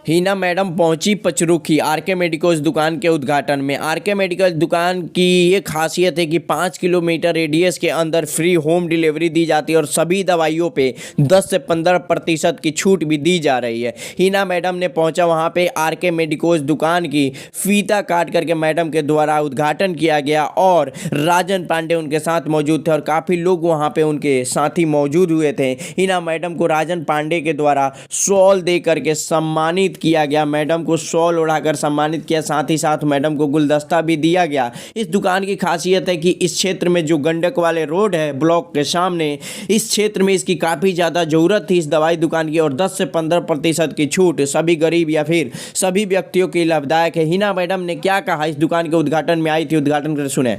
Hina madam पहुंची Pachrukhi R K medicals दुकान के उद्घाटन में। आरके मेडिकल दुकान की ये खासियत है कि 5 किलोमीटर रेडियस के अंदर फ्री होम डिलीवरी दी जाती है और सभी दवाइयों पे 10 से 15% की छूट भी दी जा रही है। हिना मैडम ने पहुंचा वहां पे आरके मेडिकल्स दुकान की फीता काट करके मैडम के द्वारा उद्घाटन किया गया और राजन पांडे उनके साथ मौजूद थे और काफ़ी लोग वहाँ पे उनके साथी मौजूद हुए थे। हिना मैडम को राजन पांडे के द्वारा शॉल दे करके सम्मानित किया गया। मैडम को शॉल उड़ाकर सम्मानित किया, साथ ही साथ मैडम को गुलदस्ता भी दिया गया। इस दुकान की खासियत है कि इस क्षेत्र में जो गंडक वाले रोड है ब्लॉक के सामने, इस क्षेत्र में इसकी काफ़ी ज़्यादा ज़रूरत थी इस दवाई दुकान की और 10 से 15% की छूट सभी गरीब या फिर सभी व्यक्तियों के लाभदायक है। हिना मैडम ने क्या कहा इस दुकान के उद्घाटन में आई थी, उद्घाटन कर सुने।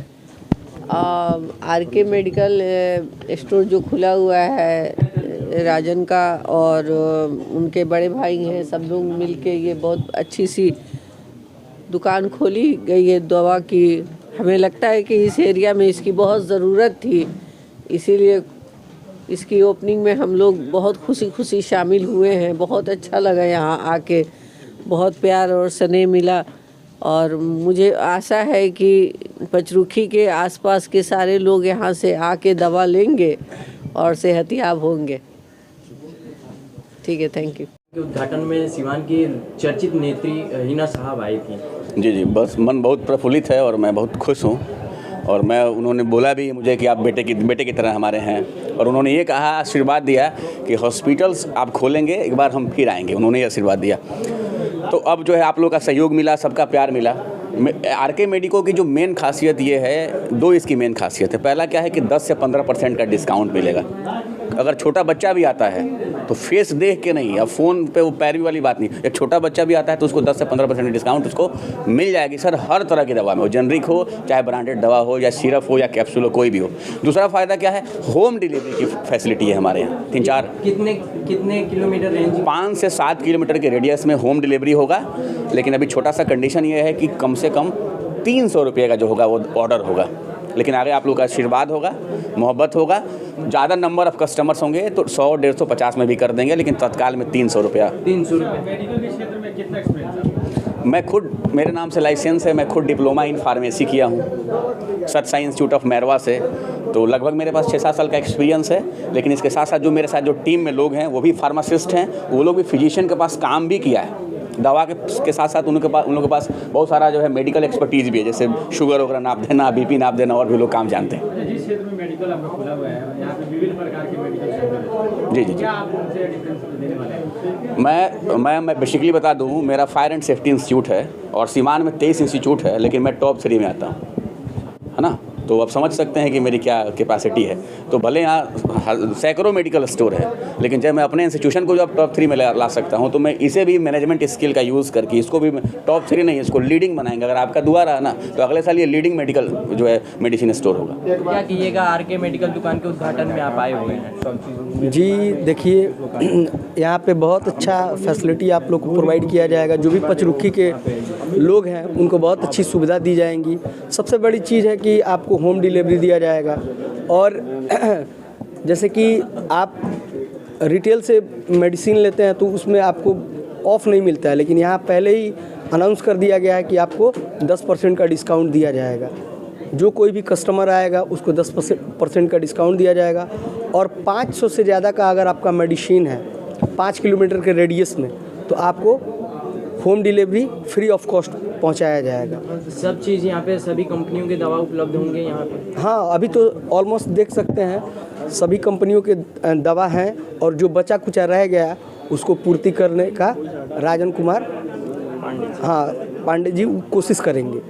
आरके मेडिकल स्टोर जो खुला हुआ है राजन का और उनके बड़े भाई हैं, सब लोग मिलके ये बहुत अच्छी सी दुकान खोली गई है दवा की। हमें लगता है कि इस एरिया में इसकी बहुत ज़रूरत थी, इसीलिए इसकी ओपनिंग में हम लोग बहुत खुशी शामिल हुए हैं। बहुत अच्छा लगा यहाँ आके, बहुत प्यार और स्नेह मिला और मुझे आशा है कि पचरुखी के आसपास के सारे लोग यहाँ से आके दवा लेंगे और सेहतियाब होंगे। ठीक है, थैंक यू। उद्घाटन में सिवान की चर्चित नेत्री हिना साहब आई थी। जी, बस मन बहुत प्रफुल्लित है और मैं बहुत खुश हूँ और उन्होंने बोला भी मुझे कि आप बेटे की तरह हमारे हैं और उन्होंने ये कहा, आशीर्वाद दिया कि हॉस्पिटल्स आप खोलेंगे, एक बार हम फिर आएंगे। उन्होंने ये आशीर्वाद दिया। तो अब जो है आप लोग का सहयोग मिला, सबका प्यार मिला। आरके मेडिको की जो मेन खासियत ये है, दो इसकी मेन खासियत है। पहला क्या है कि 10 से 15% का डिस्काउंट मिलेगा। अगर छोटा बच्चा भी आता है तो फेस देख के नहीं, अब फ़ोन पे वो पैरवी वाली बात नहीं, एक छोटा बच्चा भी आता है तो उसको 10 से 15% डिस्काउंट उसको मिल जाएगी सर, हर तरह की दवा में, वो जेनरिक हो चाहे ब्रांडेड दवा हो या सिरप हो या कैप्सूल हो, कोई भी हो। दूसरा फ़ायदा क्या है, होम डिलीवरी की फैसिलिटी है हमारे यहाँ। 3-4 कितने किलोमीटर रेंज? 5 से 7 किलोमीटर के रेडियस में होम डिलीवरी होगा, लेकिन अभी छोटा सा कंडीशन ये है कि कम से कम 300 रुपये का जो होगा वो ऑर्डर होगा। लेकिन आगे आप लोग का आशीर्वाद होगा, मोहब्बत होगा, ज़्यादा नंबर ऑफ कस्टमर्स होंगे तो 100, 150, 50 में भी कर देंगे, लेकिन तत्काल में 300 रुपया। 300 रुपये। मेडिकल के क्षेत्र में कितना एक्सपीरियंस? मैं खुद, मेरे नाम से लाइसेंस है, मैं खुद डिप्लोमा इन फार्मेसी किया हूँ सत्साई इंस्टीट्यूट ऑफ मैरवा से, तो लगभग मेरे पास 6-7 साल का एक्सपीरियंस है। लेकिन इसके साथ साथ जो मेरे साथ जो टीम में लोग हैं वो भी फार्मासिस्ट हैं, वो लोग भी फिजिशियन के पास काम भी किया है। दवा के साथ साथ उन लोगों के पास बहुत सारा जो है मेडिकल एक्सपर्टीज़ भी है, जैसे शुगर वगैरह नाप देना, बीपी नाप देना, और भी लोग काम जानते हैं। जिस क्षेत्र में मेडिकल आपका खुला हुआ है, यहाँ पे विभिन्न प्रकार के मेडिकल सेंटर हैं। जी। क्या आप उनसे डिफरेंस देने वाले हैं? मैं बेसिकली बता दूँ, मेरा फायर एंड सेफ्टी इंस्टीट्यूट है और सिवान में 23 इंस्टीट्यूट है, लेकिन मैं टॉप 3 में आता हूँ, है ना। तो आप समझ सकते हैं कि मेरी क्या कैपेसिटी है। तो भले यहाँ सैकड़ों मेडिकल स्टोर है, लेकिन जब मैं अपने इंस्टीट्यूशन को जब टॉप 3 में ला सकता हूँ तो मैं इसे भी मैनेजमेंट स्किल का यूज़ करके इसको भी टॉप 3 नहीं, इसको लीडिंग बनाएंगे। अगर आपका दुआ रहा ना तो अगले साल ये लीडिंग मेडिकल जो है मेडिसिन स्टोर होगा। क्या कीजिएगा, आरके मेडिकल दुकान के उद्घाटन में आप आए हुए हैं सब चीज़ों? जी देखिए, यहाँ पे बहुत अच्छा फैसिलिटी आप लोग को प्रोवाइड किया जाएगा। जो भी पचरुखी के लोग हैं उनको बहुत अच्छी सुविधा दी जाएंगी। सबसे बड़ी चीज़ है कि आपको होम डिलीवरी दिया जाएगा और जैसे कि आप रिटेल से मेडिसिन लेते हैं तो उसमें आपको ऑफ नहीं मिलता है, लेकिन यहाँ पहले ही अनाउंस कर दिया गया है कि आपको 10% का डिस्काउंट दिया जाएगा। जो कोई भी कस्टमर आएगा उसको 10% का डिस्काउंट दिया जाएगा और 500 से ज़्यादा का अगर आपका मेडिसिन है 5 किलोमीटर के रेडियस में तो आपको home delivery free of cost पहुंचाया जाएगा। सब चीज़ यहाँ पे, सभी कंपनियों के दवा उपलब्ध होंगे यहाँ पे? हाँ, अभी तो ऑलमोस्ट देख सकते हैं सभी कंपनियों के दवा हैं और जो बचा कुचा रह गया उसको पूर्ति करने का राजन कुमार पांडे जी कोशिश करेंगे।